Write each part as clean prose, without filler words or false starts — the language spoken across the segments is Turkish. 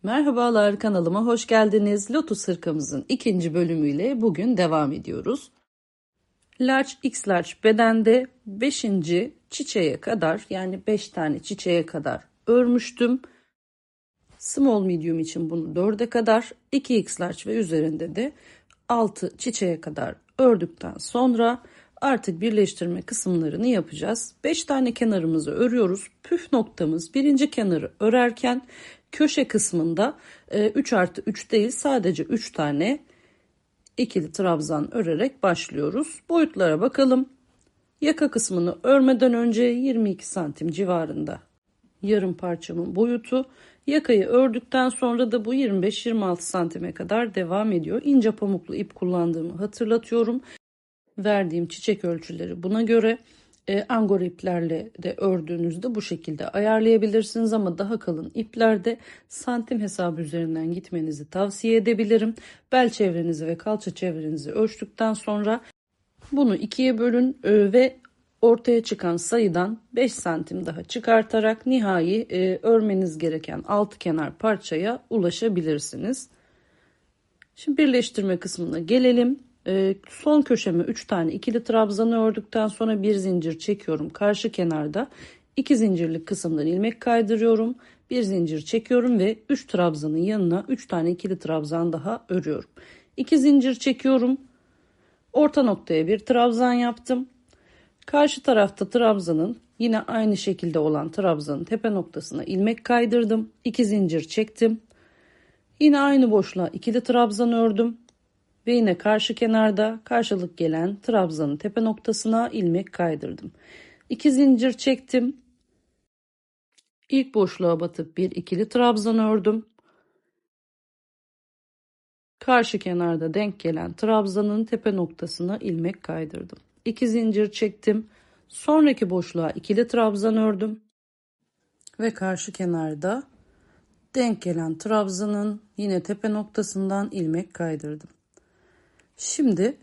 Merhabalar, kanalıma hoş geldiniz. Lotus hırkamızın ikinci bölümüyle bugün devam ediyoruz. Large X large bedende 5. çiçeğe kadar, yani 5 tane çiçeğe kadar örmüştüm. Small medium için bunu 4'e kadar, 2X large ve üzerinde de 6 çiçeğe kadar ördükten sonra artık birleştirme kısımlarını yapacağız. 5 tane kenarımızı örüyoruz. Püf noktamız, birinci kenarı örerken köşe kısmında 3+3 değil, sadece 3 tane ikili trabzan örerek başlıyoruz. Boyutlara bakalım. Yaka kısmını örmeden önce 22 santim civarında yarım parçamın boyutu. Yakayı ördükten sonra da bu 25-26 santime kadar devam ediyor. İnce pamuklu ip kullandığımı hatırlatıyorum. Verdiğim çiçek ölçüleri buna göre. Angora iplerle de ördüğünüzde bu şekilde ayarlayabilirsiniz ama daha kalın iplerde santim hesabı üzerinden gitmenizi tavsiye edebilirim. Bel çevrenizi ve kalça çevrenizi ölçtükten sonra bunu ikiye bölün ve ortaya çıkan sayıdan 5 santim daha çıkartarak nihai örmeniz gereken altı kenar parçaya ulaşabilirsiniz. Şimdi birleştirme kısmına gelelim. Son köşeme 3 tane ikili trabzanı ördükten sonra bir zincir çekiyorum. Karşı kenarda 2 zincirlik kısımdan ilmek kaydırıyorum. Bir zincir çekiyorum ve 3 trabzanın yanına 3 tane ikili trabzan daha örüyorum. 2 zincir çekiyorum. Orta noktaya bir trabzan yaptım. Karşı tarafta trabzanın yine aynı şekilde olan trabzanın tepe noktasına ilmek kaydırdım. 2 zincir çektim. Yine aynı boşluğa ikili trabzan ördüm. Ve yine karşı kenarda karşılık gelen trabzanın tepe noktasına ilmek kaydırdım. 2 zincir çektim. İlk boşluğa batıp bir ikili trabzan ördüm. Karşı kenarda denk gelen trabzanın tepe noktasına ilmek kaydırdım. 2 zincir çektim. Sonraki boşluğa ikili trabzan ördüm. Ve karşı kenarda denk gelen trabzanın yine tepe noktasından ilmek kaydırdım. Şimdi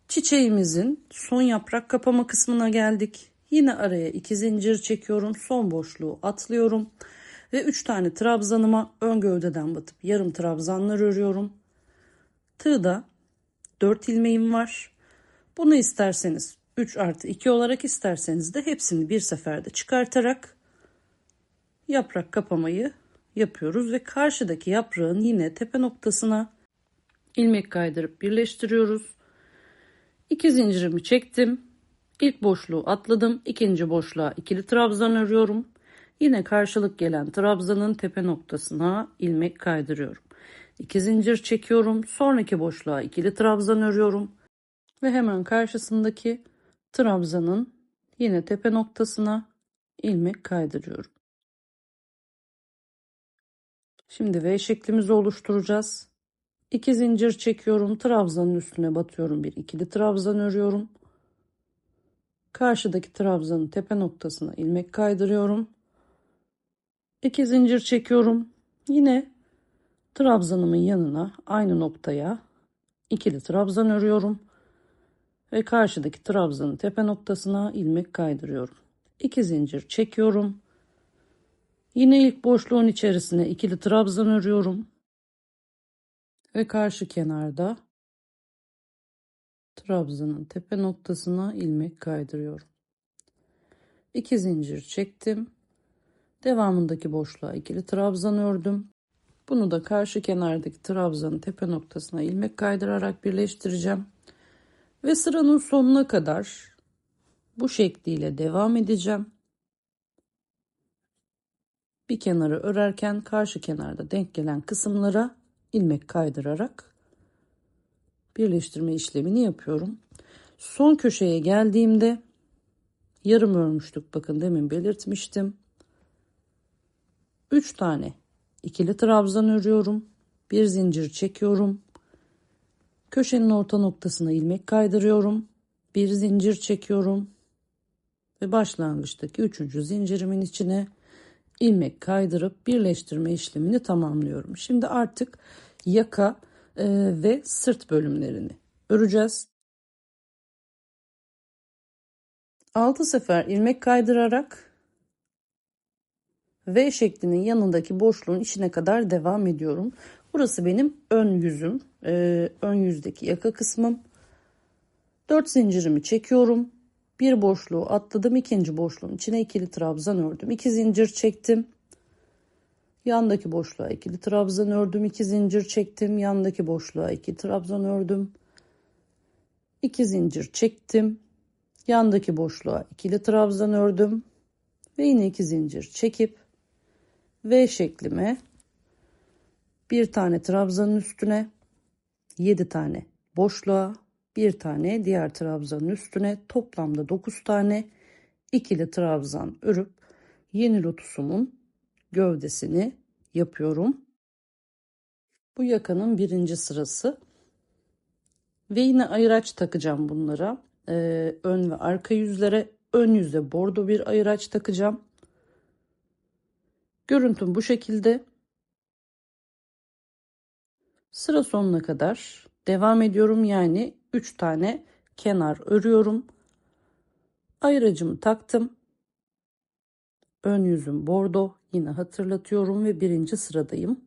çiçeğimizin son yaprak kapama kısmına geldik. Yine araya 2 zincir çekiyorum. Son boşluğu atlıyorum. Ve 3 tane trabzanıma ön gövdeden batıp yarım trabzanlar örüyorum. Tığda 4 ilmeğim var. Bunu isterseniz 3+2 olarak, isterseniz de hepsini bir seferde çıkartarak yaprak kapamayı yapıyoruz. Ve karşıdaki yaprağın yine tepe noktasına ilmek kaydırıp birleştiriyoruz. 2 zincirimi çektim. İlk boşluğu atladım. İkinci boşluğa ikili trabzan örüyorum. Yine karşılık gelen trabzanın tepe noktasına ilmek kaydırıyorum. 2 zincir çekiyorum. Sonraki boşluğa ikili trabzan örüyorum. Ve hemen karşısındaki trabzanın yine tepe noktasına ilmek kaydırıyorum. Şimdi V şeklimizi oluşturacağız. 2 zincir çekiyorum. Trabzanın üstüne batıyorum. Bir ikili trabzan örüyorum. Karşıdaki trabzanın tepe noktasına ilmek kaydırıyorum. 2 zincir çekiyorum. Yine trabzanımın yanına aynı noktaya ikili trabzan örüyorum. Ve karşıdaki trabzanın tepe noktasına ilmek kaydırıyorum. 2 zincir çekiyorum. Yine ilk boşluğun içerisine ikili trabzan örüyorum. Ve karşı kenarda trabzanın tepe noktasına ilmek kaydırıyorum. 2 zincir çektim. Devamındaki boşluğa ikili trabzan ördüm. Bunu da karşı kenardaki trabzanın tepe noktasına ilmek kaydırarak birleştireceğim. Ve sıranın sonuna kadar bu şekliyle devam edeceğim. Bir kenarı örerken karşı kenarda denk gelen kısımlara ilmek kaydırarak birleştirme işlemini yapıyorum. Son köşeye geldiğimde yarım örmüştük, bakın demin belirtmiştim. 3 tane ikili trabzan örüyorum. Bir zincir çekiyorum. Köşenin orta noktasına ilmek kaydırıyorum. Bir zincir çekiyorum. Ve başlangıçtaki 3. zincirimin içine ilmek kaydırıp birleştirme işlemini tamamlıyorum. Şimdi artık yaka ve sırt bölümlerini öreceğiz. 6 sefer ilmek kaydırarak V şeklinin yanındaki boşluğun içine kadar devam ediyorum. Burası benim ön yüzüm. Ön yüzdeki yaka kısmım. 4 zincirimi çekiyorum. Bir boşluğu atladım. İkinci boşluğun içine ikili trabzan ördüm. 2 zincir çektim. Yandaki boşluğa ikili trabzan ördüm. 2 zincir çektim. Yandaki boşluğa ikili trabzan ördüm. 2 zincir çektim. Yandaki boşluğa ikili trabzan ördüm. Ve yine 2 zincir çekip V şeklime bir tane trabzanın üstüne 7 tane boşluğa bir tane diğer trabzanın üstüne toplamda 9 tane ikili trabzan örüp yeni lotusumun gövdesini yapıyorum. Bu yakanın birinci sırası ve yine ayıraç takacağım bunlara. Ön ve arka yüzlere, ön yüzde bordo bir ayıraç takacağım. Görüntüm bu şekilde. Sıra sonuna kadar devam ediyorum, yani 3 tane kenar örüyorum. Ayıracımı taktım. Ön yüzüm bordo, yine hatırlatıyorum ve birinci sıradayım.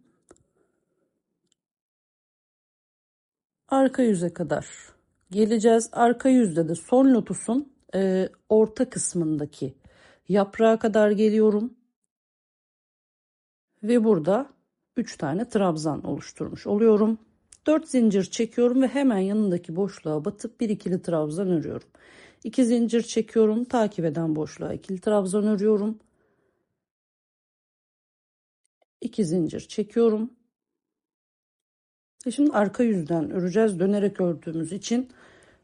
Arka yüze kadar geleceğiz. Arka yüzde de son lotusun orta kısmındaki yaprağa kadar geliyorum. Ve burada 3 tane trabzan oluşturmuş oluyorum. 4 zincir çekiyorum ve hemen yanındaki boşluğa batıp bir ikili trabzan örüyorum. 2 zincir çekiyorum, takip eden boşluğa ikili trabzan örüyorum. 2 zincir çekiyorum. Şimdi arka yüzden öreceğiz. Dönerek ördüğümüz için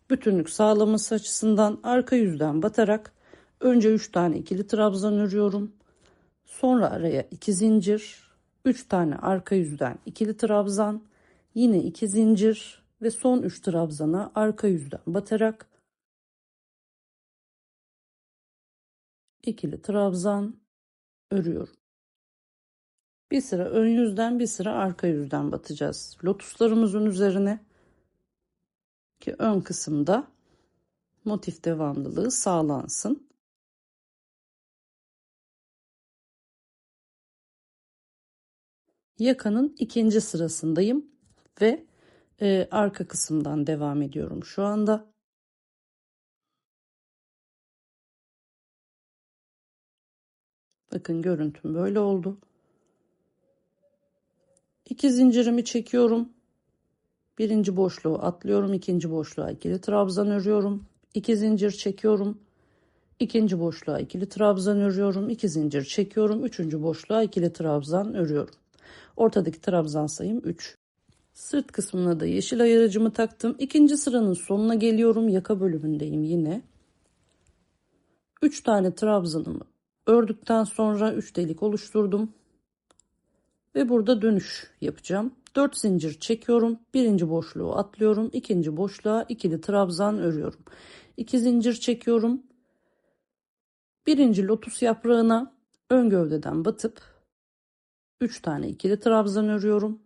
bütünlük sağlaması açısından arka yüzden batarak önce 3 tane ikili trabzan örüyorum. Sonra araya 2 zincir, 3 tane arka yüzden ikili trabzan, yine 2 zincir ve son 3 trabzana arka yüzden batarak ikili trabzan örüyorum. Bir sıra ön yüzden bir sıra arka yüzden batacağız lotuslarımızın üzerine ki ön kısımda motif devamlılığı sağlansın. Yakanın ikinci sırasındayım ve arka kısımdan devam ediyorum şu anda. Bakın görüntüm böyle oldu. 2 zincirimi çekiyorum. Birinci boşluğu atlıyorum. İkinci boşluğa ikili trabzan örüyorum. 2 zincir çekiyorum. İkinci boşluğa ikili trabzan örüyorum. 2 zincir çekiyorum. Üçüncü boşluğa ikili trabzan örüyorum. Ortadaki trabzan sayım 3. Sırt kısmına da yeşil ayırıcımı taktım. İkinci sıranın sonuna geliyorum. Yaka bölümündeyim yine. 3 tane trabzanımı ördükten sonra 3 delik oluşturdum. Ve burada dönüş yapacağım. 4 zincir çekiyorum. Birinci boşluğu atlıyorum. İkinci boşluğa ikili trabzan örüyorum. 2 zincir çekiyorum. Birinci lotus yaprağına ön gövdeden batıp 3 tane ikili trabzan örüyorum.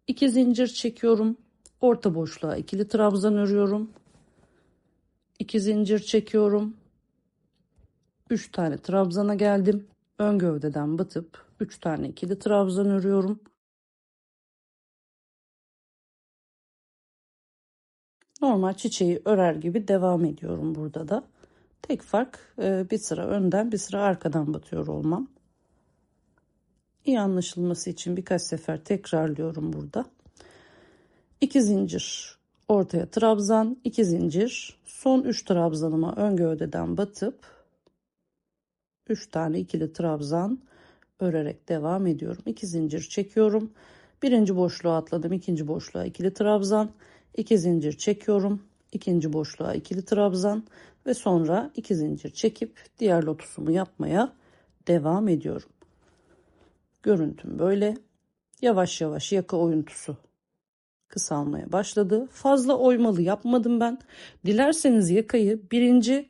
2 zincir çekiyorum. Orta boşluğa ikili trabzan örüyorum. 2 zincir çekiyorum. 3 tane trabzana geldim. Ön gövdeden batıp 3 tane ikili trabzan örüyorum. Normal çiçeği örer gibi devam ediyorum burada da. Tek fark bir sıra önden bir sıra arkadan batıyor olmam. İyi anlaşılması için birkaç sefer tekrarlıyorum burada. 2 zincir ortaya trabzan, 2 zincir, son 3 trabzanıma ön gövdeden batıp 3 tane ikili trabzan örerek devam ediyorum. 2 zincir çekiyorum. Birinci boşluğa atladım. İkinci boşluğa ikili trabzan. 2 zincir çekiyorum. İkinci boşluğa ikili trabzan ve sonra 2 zincir çekip diğer lotusumu yapmaya devam ediyorum. Görüntüm böyle. Yavaş yavaş yaka oyuntusu kısalmaya başladı. Fazla oymalı yapmadım ben. Dilerseniz yakayı birinci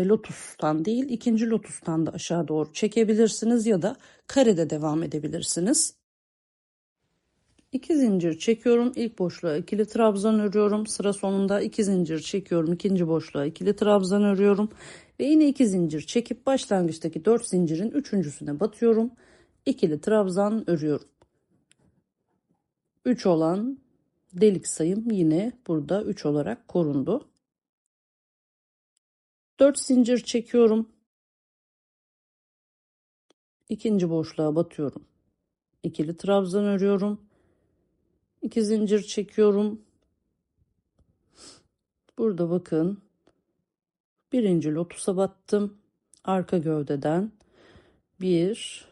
lotustan değil ikinci lotustan da aşağı doğru çekebilirsiniz ya da karede devam edebilirsiniz. 2 zincir çekiyorum. İlk boşluğa ikili trabzan örüyorum. Sıra sonunda 2 zincir çekiyorum. İkinci boşluğa ikili trabzan örüyorum. Ve yine 2 zincir çekip başlangıçtaki 4 zincirin üçüncüsüne batıyorum. İkili trabzan örüyorum. 3 olan delik sayım yine burada 3 olarak korundu. 4 zincir çekiyorum. İkinci boşluğa batıyorum. İkili trabzan örüyorum. 2 zincir çekiyorum. Burada bakın birinci lotusa battım. Arka gövdeden 1,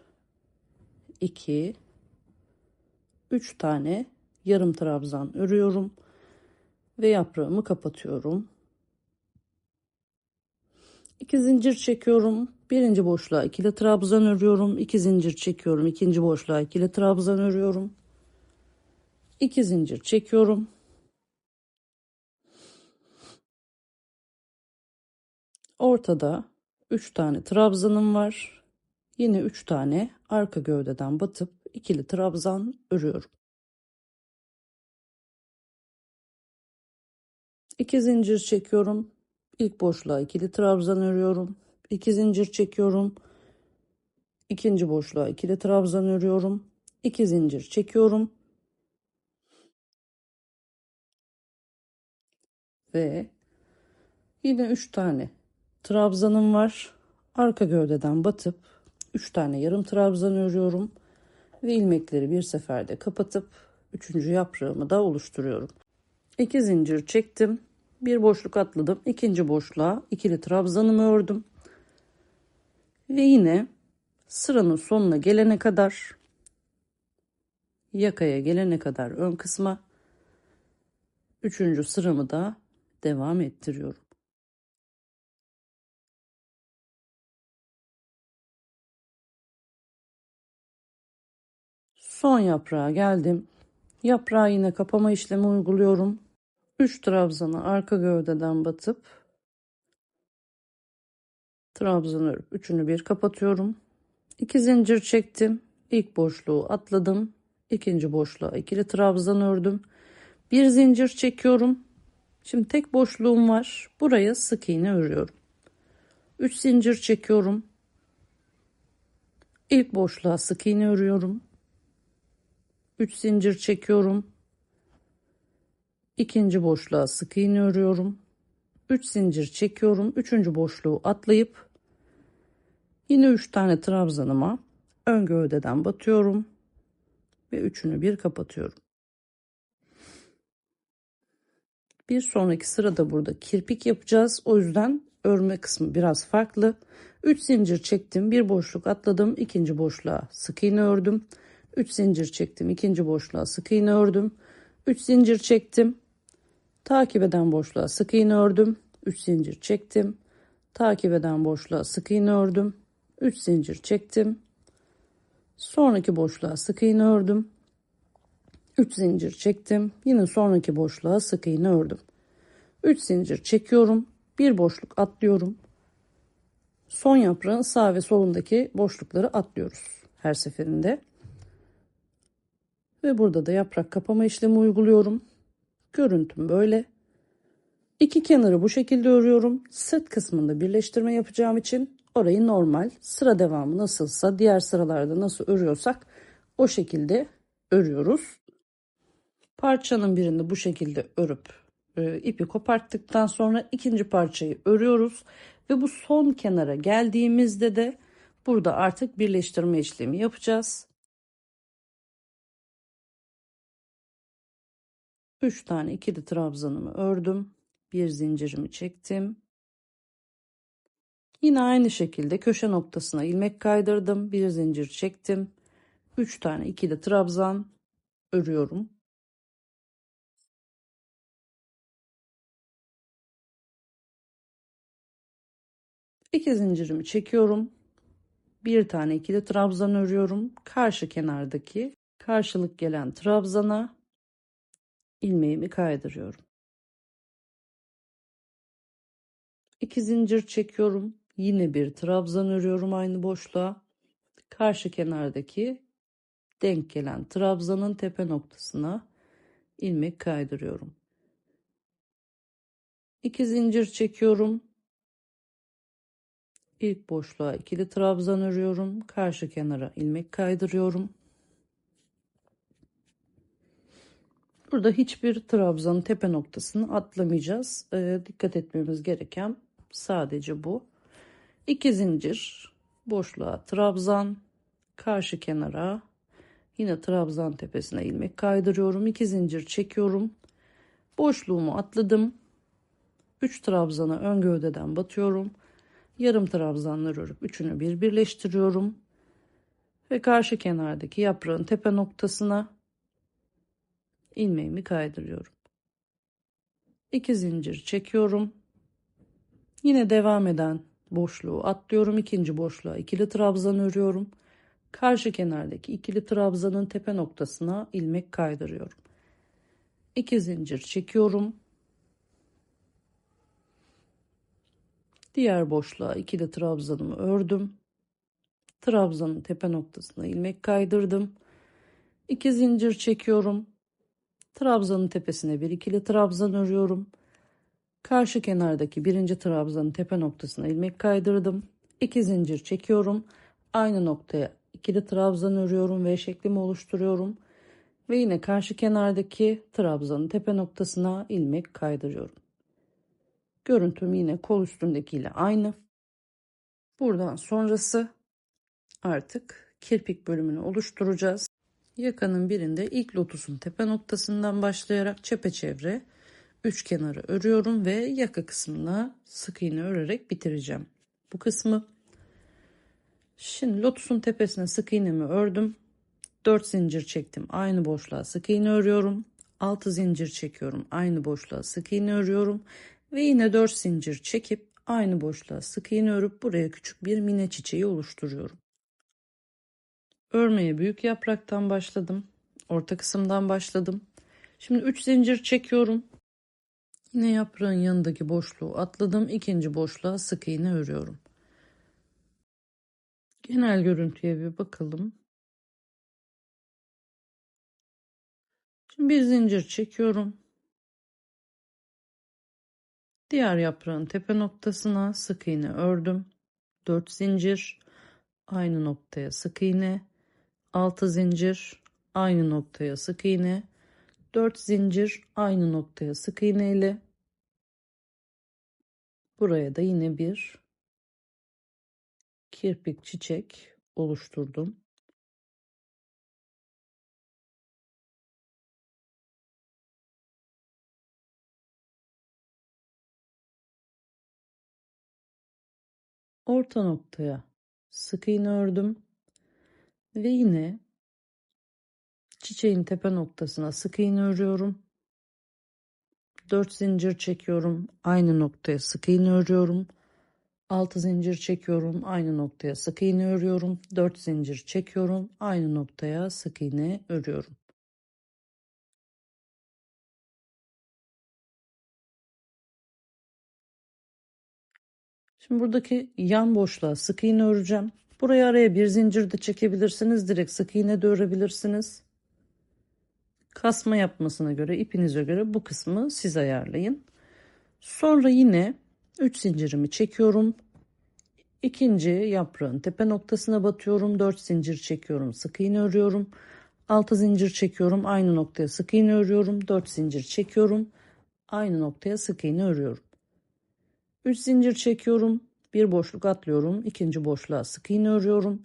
2, 3 tane yarım trabzan örüyorum ve yaprağımı kapatıyorum. 2 zincir çekiyorum. Birinci boşluğa ikili trabzan örüyorum. 2 zincir çekiyorum. İkinci boşluğa ikili trabzan örüyorum. 2 zincir çekiyorum. Ortada 3 tane trabzanım var. Yine 3 tane arka gövdeden batıp ikili trabzan örüyorum. 2 zincir çekiyorum. İlk boşluğa ikili trabzan örüyorum. 2 zincir çekiyorum. İkinci boşluğa ikili trabzan örüyorum. 2 zincir çekiyorum. Ve yine 3 tane trabzanım var. Arka gövdeden batıp 3 tane yarım trabzan örüyorum ve ilmekleri bir seferde kapatıp 3. yaprağımı da oluşturuyorum. 2 zincir çektim. Bir boşluk atladım. İkinci boşluğa ikili trabzanımı ördüm. Ve yine sıranın sonuna gelene kadar, yakaya gelene kadar ön kısma 3. sıramı da devam ettiriyorum. Son yaprağa geldim. Yaprağı yine kapama işlemi uyguluyorum. 3 trabzanı arka gövdeden batıp trabzan örüp üçünü bir kapatıyorum. 2 zincir çektim. İlk boşluğu atladım. İkinci boşluğa ikili trabzan ördüm. Bir zincir çekiyorum. Şimdi tek boşluğum var. Buraya sık iğne örüyorum. 3 zincir çekiyorum. İlk boşluğa sık iğne örüyorum. 3 zincir çekiyorum. İkinci boşluğa sık iğne örüyorum. 3 zincir çekiyorum. Üçüncü boşluğu atlayıp yine 3 tane trabzanıma ön gövdeden batıyorum ve üçünü bir kapatıyorum. Bir sonraki sırada burada kirpik yapacağız. O yüzden örme kısmı biraz farklı. 3 zincir çektim, bir boşluk atladım, ikinci boşluğa sık iğne ördüm. 3 zincir çektim, ikinci boşluğa sık iğne ördüm. 3 zincir çektim, takip eden boşluğa sık iğne ördüm. 3 zincir çektim, takip eden boşluğa sık iğne ördüm. 3 zincir çektim, sonraki boşluğa sık iğne ördüm. 3 zincir çektim, yine sonraki boşluğa sık iğne ördüm. 3 zincir çekiyorum, bir boşluk atlıyorum. Son yaprağın sağ ve solundaki boşlukları atlıyoruz her seferinde. Ve burada da yaprak kapama işlemi uyguluyorum. Görüntüm böyle. İki kenarı bu şekilde örüyorum. Sırt kısmında birleştirme yapacağım için orayı normal, sıra devamı nasılsa diğer sıralarda nasıl örüyorsak o şekilde örüyoruz. Parçanın birini bu şekilde örüp ipi koparttıktan sonra ikinci parçayı örüyoruz ve bu son kenara geldiğimizde de burada artık birleştirme işlemi yapacağız. 3 tane ikili trabzanımı ördüm. Bir zincirimi çektim. Yine aynı şekilde köşe noktasına ilmek kaydırdım. Bir zincir çektim. 3 tane ikili trabzan örüyorum. İki zincirimi çekiyorum. Bir tane ikili trabzan örüyorum. Karşı kenardaki karşılık gelen trabzana ilmeğimi kaydırıyorum. 2 zincir çekiyorum. Yine bir trabzan örüyorum aynı boşluğa. Karşı kenardaki denk gelen trabzanın tepe noktasına ilmek kaydırıyorum. 2 zincir çekiyorum. İlk boşluğa ikili trabzan örüyorum. Karşı kenara ilmek kaydırıyorum. Burada hiçbir trabzanın tepe noktasını atlamayacağız. Dikkat etmemiz gereken sadece bu. 2 zincir boşluğa trabzan, karşı kenara yine trabzan tepesine ilmek kaydırıyorum. 2 zincir çekiyorum. Boşluğumu atladım. 3 trabzana ön gövdeden batıyorum. Yarım trabzanlar örüp üçünü bir birleştiriyorum. Ve karşı kenardaki yaprağın tepe noktasına ilmeğimi kaydırıyorum. 2 zincir çekiyorum. Yine devam eden boşluğu atlıyorum. İkinci boşluğa ikili trabzan örüyorum. Karşı kenardaki ikili trabzanın tepe noktasına ilmek kaydırıyorum. 2 zincir çekiyorum. Diğer boşluğa ikili trabzanımı ördüm. Trabzanın tepe noktasına ilmek kaydırdım. 2 zincir çekiyorum. Trabzanın tepesine bir ikili trabzan örüyorum. Karşı kenardaki birinci trabzanın tepe noktasına ilmek kaydırdım. 2 zincir çekiyorum. Aynı noktaya ikili trabzan örüyorum ve şeklimi oluşturuyorum. Ve yine karşı kenardaki trabzanın tepe noktasına ilmek kaydırıyorum. Görüntüm yine kol üstündekiyle aynı. Buradan sonrası artık kirpik bölümünü oluşturacağız. Yakanın birinde ilk lotusun tepe noktasından başlayarak çepeçevre 3 kenarı örüyorum ve yaka kısmına sık iğne örerek bitireceğim bu kısmı. Şimdi lotusun tepesine sık iğnemi ördüm. 4 zincir çektim. Aynı boşluğa sık iğne örüyorum. 6 zincir çekiyorum. Aynı boşluğa sık iğne örüyorum. Ve yine 4 zincir çekip aynı boşluğa sık iğne örüp buraya küçük bir mine çiçeği oluşturuyorum. Örmeye büyük yapraktan başladım. Orta kısımdan başladım. Şimdi 3 zincir çekiyorum. Yine yaprağın yanındaki boşluğu atladım. İkinci boşluğa sık iğne örüyorum. Genel görüntüye bir bakalım. Şimdi bir zincir çekiyorum. Diğer yaprağın tepe noktasına sık iğne ördüm. 4 zincir, aynı noktaya sık iğne, 6 zincir, aynı noktaya sık iğne, 4 zincir, aynı noktaya sık iğne ile buraya da yine bir kirpik çiçek oluşturdum. Orta noktaya sık iğne ördüm ve yine çiçeğin tepe noktasına sık iğne örüyorum. 4 zincir çekiyorum, aynı noktaya sık iğne örüyorum. 6 zincir çekiyorum, aynı noktaya sık iğne örüyorum. 4 zincir çekiyorum, aynı noktaya sık iğne örüyorum. Şimdi buradaki yan boşluğa sık iğne öreceğim. Buraya araya bir zincir de çekebilirsiniz. Direkt sık iğne de örebilirsiniz. Kasma yapmasına göre, ipinize göre bu kısmı siz ayarlayın. Sonra yine 3 zincirimi çekiyorum. İkinci yaprağın tepe noktasına batıyorum. 4 zincir çekiyorum. Sık iğne örüyorum. 6 zincir çekiyorum. Aynı noktaya sık iğne örüyorum. 4 zincir çekiyorum. Aynı noktaya sık iğne örüyorum. 3 zincir çekiyorum. Bir boşluk atlıyorum. İkinci boşluğa sık iğne örüyorum.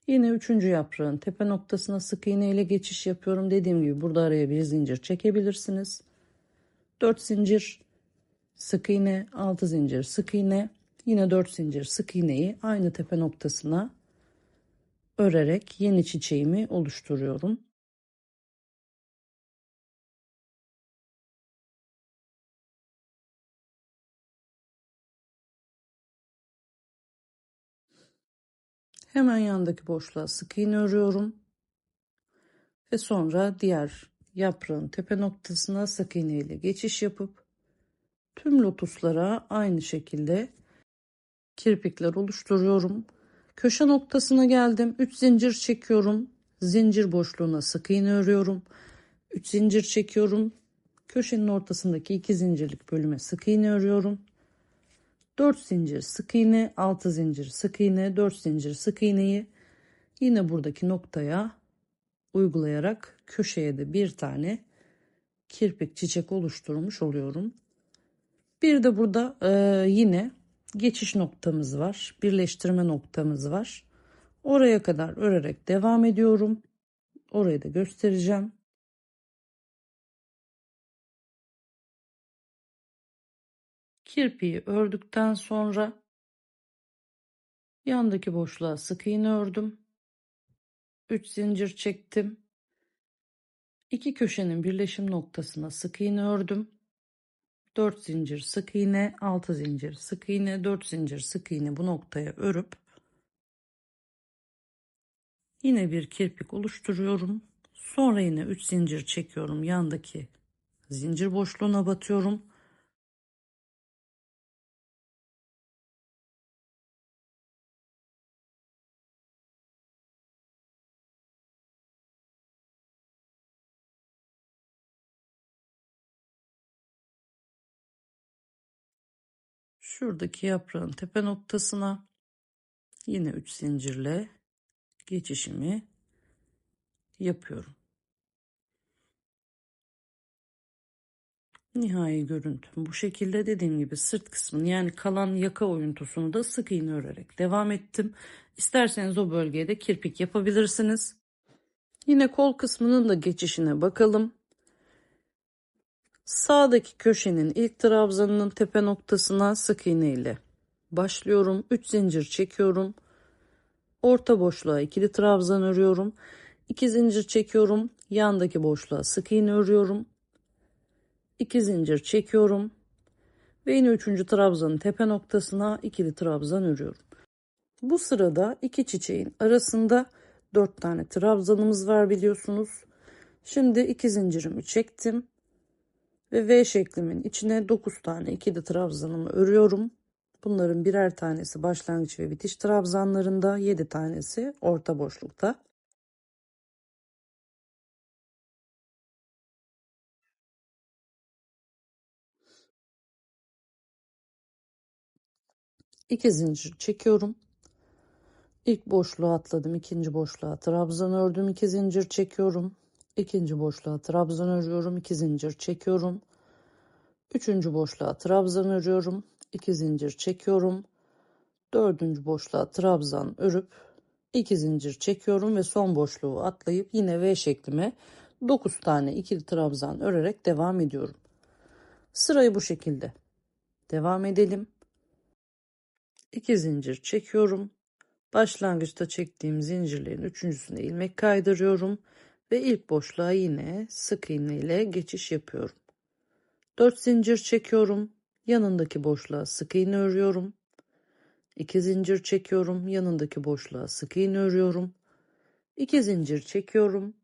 Yine üçüncü yaprağın tepe noktasına sık iğne ile geçiş yapıyorum. Dediğim gibi burada araya bir zincir çekebilirsiniz. 4 zincir sık iğne, 6 zincir sık iğne, yine 4 zincir sık iğneyi aynı tepe noktasına örerek yeni çiçeğimi oluşturuyorum. Hemen yandaki boşluğa sık iğne örüyorum ve sonra diğer yaprağın tepe noktasına sık iğne ile geçiş yapıp tüm lotuslara aynı şekilde kirpikler oluşturuyorum. Köşe noktasına geldim. 3 zincir çekiyorum. Zincir boşluğuna sık iğne örüyorum. 3 zincir çekiyorum. Köşenin ortasındaki 2 zincirlik bölüme sık iğne örüyorum. 4 zincir sık iğne, 6 zincir sık iğne, 4 zincir sık iğneyi yine buradaki noktaya uygulayarak köşeye de bir tane kirpik çiçek oluşturmuş oluyorum. Bir de burada yine geçiş noktamız var. Birleştirme noktamız var. Oraya kadar örerek devam ediyorum. Orayı da göstereceğim. Kirpiği ördükten sonra yandaki boşluğa sık iğne ördüm. 3 zincir çektim. 2 köşenin birleşim noktasına sık iğne ördüm. 4 zincir sık iğne, 6 zincir sık iğne, 4 zincir sık iğne bu noktaya örüp yine bir kirpik oluşturuyorum. Sonra yine 3 zincir çekiyorum. Yandaki zincir boşluğuna batıyorum. Şuradaki yaprağın tepe noktasına yine 3 zincirle geçişimi yapıyorum. Nihai görüntüm bu şekilde. Dediğim gibi sırt kısmını yani kalan yaka oyuntusunu da sık iğne örerek devam ettim. İsterseniz o bölgeye de kirpik yapabilirsiniz. Yine kol kısmının da geçişine bakalım. Sağdaki köşenin ilk trabzanının tepe noktasına sık iğne ile başlıyorum. 3 zincir çekiyorum. Orta boşluğa ikili trabzan örüyorum. 2 zincir çekiyorum. Yandaki boşluğa sık iğne örüyorum. 2 zincir çekiyorum. Ve yine 3. trabzanın tepe noktasına ikili trabzan örüyorum. Bu sırada iki çiçeğin arasında 4 tane trabzanımız var biliyorsunuz. Şimdi 2 zincirimi çektim. Ve V şeklimin içine 9 tane ikili trabzanımı örüyorum. Bunların birer tanesi başlangıç ve bitiş trabzanlarında, 7 tanesi orta boşlukta. İki zincir çekiyorum. İlk boşluğa atladım. İkinci boşluğa trabzan ördüm. 2 zincir çekiyorum. İkinci boşluğa trabzan örüyorum. 2 zincir çekiyorum. Üçüncü boşluğa trabzan örüyorum. 2 zincir çekiyorum. Dördüncü boşluğa trabzan örüp 2 zincir çekiyorum ve son boşluğu atlayıp yine V şeklime 9 tane ikili trabzan örerek devam ediyorum. Sırayı bu şekilde devam edelim. 2 zincir çekiyorum. Başlangıçta çektiğim zincirlerin üçüncüsüne ilmek kaydırıyorum ve ilk boşluğa yine sık iğne ile geçiş yapıyorum. 4 zincir çekiyorum. Yanındaki boşluğa sık iğne örüyorum. 2 zincir çekiyorum. Yanındaki boşluğa sık iğne örüyorum. 2 zincir çekiyorum.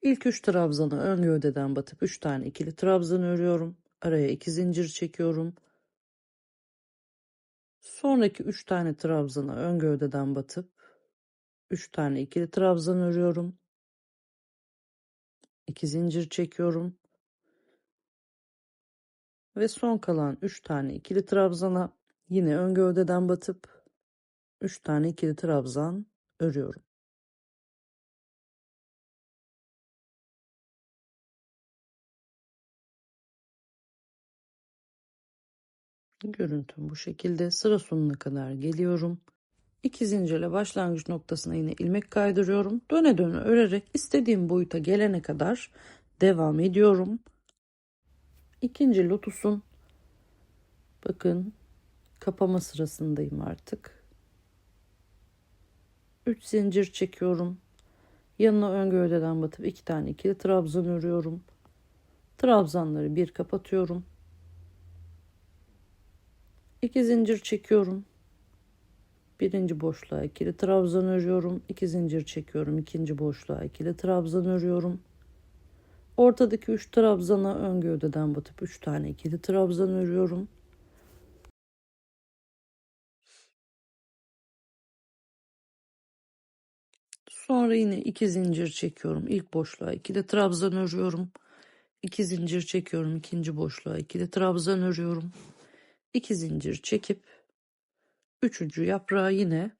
İlk 3 trabzanı ön gövdeden batıp 3 tane ikili trabzan örüyorum. Araya 2 zincir çekiyorum. Sonraki 3 tane trabzanı ön gövdeden batıp 3 tane ikili trabzan örüyorum. 2 zincir çekiyorum. Ve son kalan 3 tane ikili trabzana yine ön gövdeden batıp 3 tane ikili trabzan örüyorum. Görüntüm bu şekilde. Sıra sonuna kadar geliyorum. 2 zincirle başlangıç noktasına yine ilmek kaydırıyorum. Döne döne örerek istediğim boyuta gelene kadar devam ediyorum. İkinci lotusun bakın kapama sırasındayım artık. 3 zincir çekiyorum. Yanına ön gövdeden batıp 2 tane ikili trabzan örüyorum. Trabzanları bir kapatıyorum. 2 zincir çekiyorum. Birinci boşluğa ikili trabzan örüyorum. 2 zincir çekiyorum. İkinci boşluğa ikili trabzan örüyorum. Ortadaki 3 trabzana ön gövdeden batıp 3 tane ikili trabzan örüyorum. Sonra yine 2 zincir çekiyorum. İlk boşluğa 2 de trabzan örüyorum. 2 zincir çekiyorum. İkinci boşluğa 2 de trabzan örüyorum. 2 zincir çekip üçüncü yaprağı yine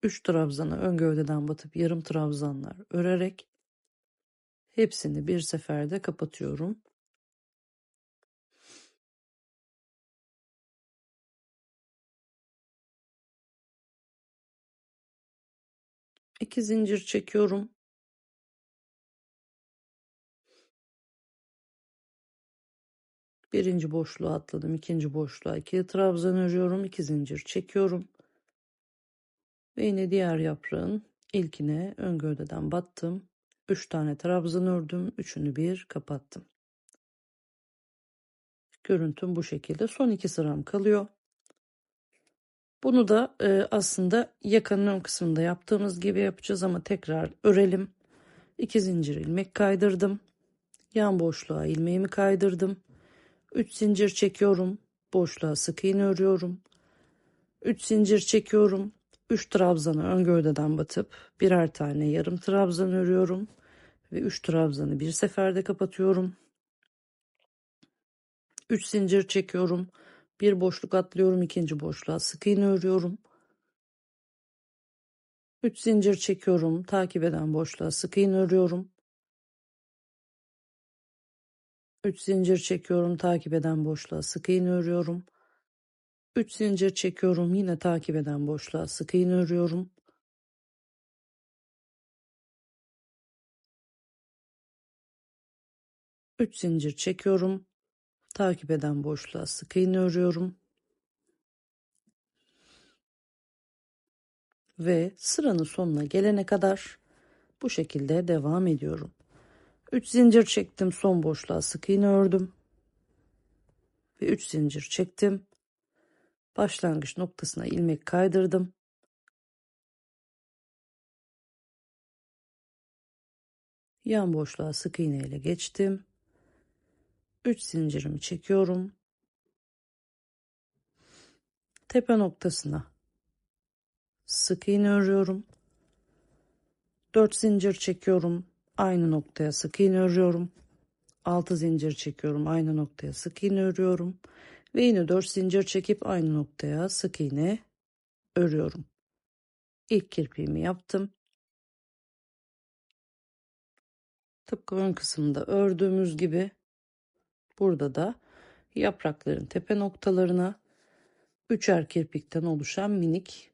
3 trabzana ön gövdeden batıp yarım trabzanlar örerek hepsini bir seferde kapatıyorum. 2 zincir çekiyorum. Birinci boşluğa atladım. İkinci boşluğa 2 trabzan örüyorum. 2 zincir çekiyorum. Ve yine diğer yaprağın ilkine ön gövdeden battım. 3 tane trabzan ördüm. Üçünü bir kapattım. Görüntüm bu şekilde. Son 2 sıram kalıyor. Bunu da aslında yakanın ön kısmında yaptığımız gibi yapacağız ama tekrar örelim. 2 zincir ilmek kaydırdım. Yan boşluğa ilmeğimi kaydırdım. 3 zincir çekiyorum. Boşluğa sık iğne örüyorum. 3 zincir çekiyorum. 3 trabzanı ön gövdeden batıp birer tane yarım trabzan örüyorum ve 3 trabzanı bir seferde kapatıyorum. 3 zincir çekiyorum. Bir boşluk atlıyorum, ikinci boşluğa sık iğne örüyorum. 3 zincir çekiyorum. Takip eden boşluğa sık iğne örüyorum. 3 zincir çekiyorum. Takip eden boşluğa sık iğne örüyorum. 3 zincir çekiyorum. Yine takip eden boşluğa sık iğne örüyorum. 3 zincir çekiyorum. Takip eden boşluğa sık iğne örüyorum. Ve sıranın sonuna gelene kadar bu şekilde devam ediyorum. 3 zincir çektim, son boşluğa sık iğne ördüm ve 3 zincir çektim. Başlangıç noktasına ilmek kaydırdım. Yan boşluğa sık iğne ile geçtim. 3 zincirimi çekiyorum. Tepe noktasına sık iğne örüyorum. 4 zincir çekiyorum. Aynı noktaya sık iğne örüyorum. 6 zincir çekiyorum. Aynı noktaya sık iğne örüyorum. Ve yine 4 zincir çekip aynı noktaya sık iğne örüyorum. İlk kirpiğimi yaptım. Tıpkı ön kısımda ördüğümüz gibi burada da yaprakların tepe noktalarına üçer kirpikten oluşan minik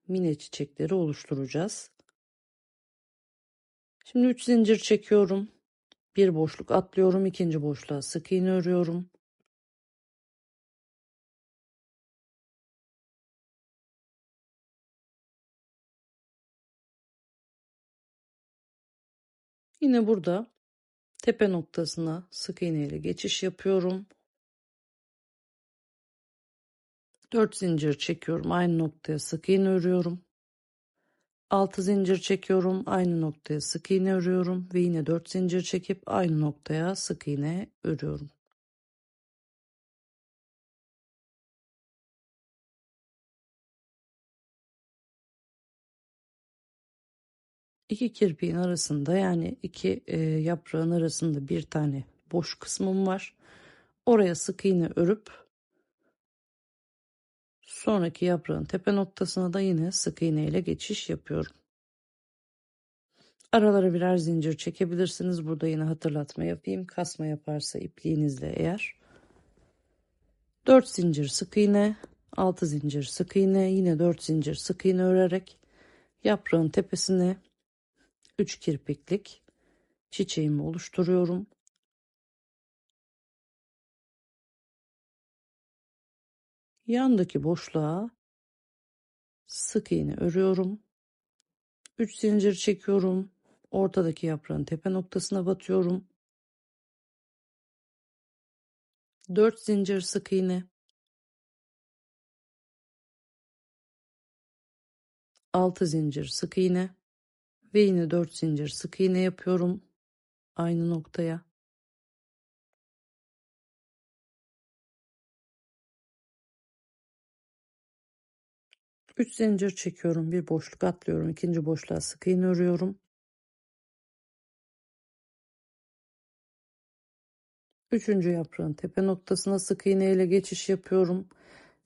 mine çiçekleri oluşturacağız. Şimdi 3 zincir çekiyorum. Bir boşluk atlıyorum. İkinci boşluğa sık iğne örüyorum. Yine burada tepe noktasına sık iğne ile geçiş yapıyorum. 4 zincir çekiyorum. Aynı noktaya sık iğne örüyorum. 6 zincir çekiyorum. Aynı noktaya sık iğne örüyorum. Ve yine 4 zincir çekip aynı noktaya sık iğne örüyorum. İki kirpiğin arasında, yani iki yaprağın arasında bir tane boş kısmım var. Oraya sık iğne örüp sonraki yaprağın tepe noktasına da yine sık iğne ile geçiş yapıyorum. Aralara birer zincir çekebilirsiniz. Burada yine hatırlatma yapayım. Kasma yaparsa ipliğinizle eğer. 4 zincir sık iğne, 6 zincir sık iğne, yine 4 zincir sık iğne örerek yaprağın tepesine 3 kirpiklik çiçeğimi oluşturuyorum. Yandaki boşluğa sık iğne örüyorum. 3 zincir çekiyorum. Ortadaki yaprağın tepe noktasına batıyorum. 4 zincir sık iğne. 6 zincir sık iğne ve yine 4 zincir sık iğne yapıyorum aynı noktaya. 3 zincir çekiyorum, bir boşluk atlıyorum, ikinci boşluğa sık iğne örüyorum. Üçüncü yaprağın tepe noktasına sık iğne ile geçiş yapıyorum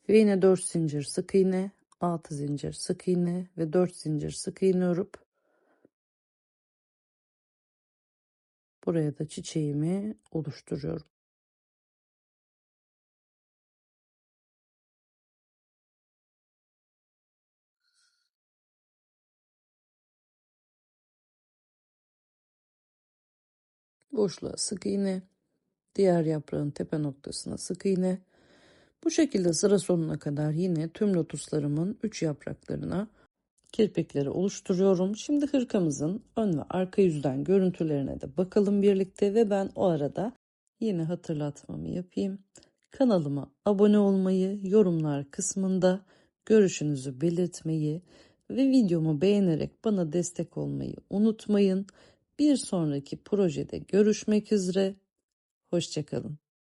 ve yine 4 zincir sık iğne, 6 zincir sık iğne ve 4 zincir sık iğne örüp buraya da çiçeğimi oluşturuyorum. Boşluğa sık iğne, diğer yaprağın tepe noktasına sık iğne. Bu şekilde sıra sonuna kadar yine tüm lotuslarımın 3 yapraklarına kirpikleri oluşturuyorum. Şimdi hırkamızın ön ve arka yüzden görüntülerine de bakalım birlikte ve ben o arada yine hatırlatmamı yapayım. Kanalıma abone olmayı, yorumlar kısmında görüşünüzü belirtmeyi ve videomu beğenerek bana destek olmayı unutmayın. Bir sonraki projede görüşmek üzere. Hoşça kalın.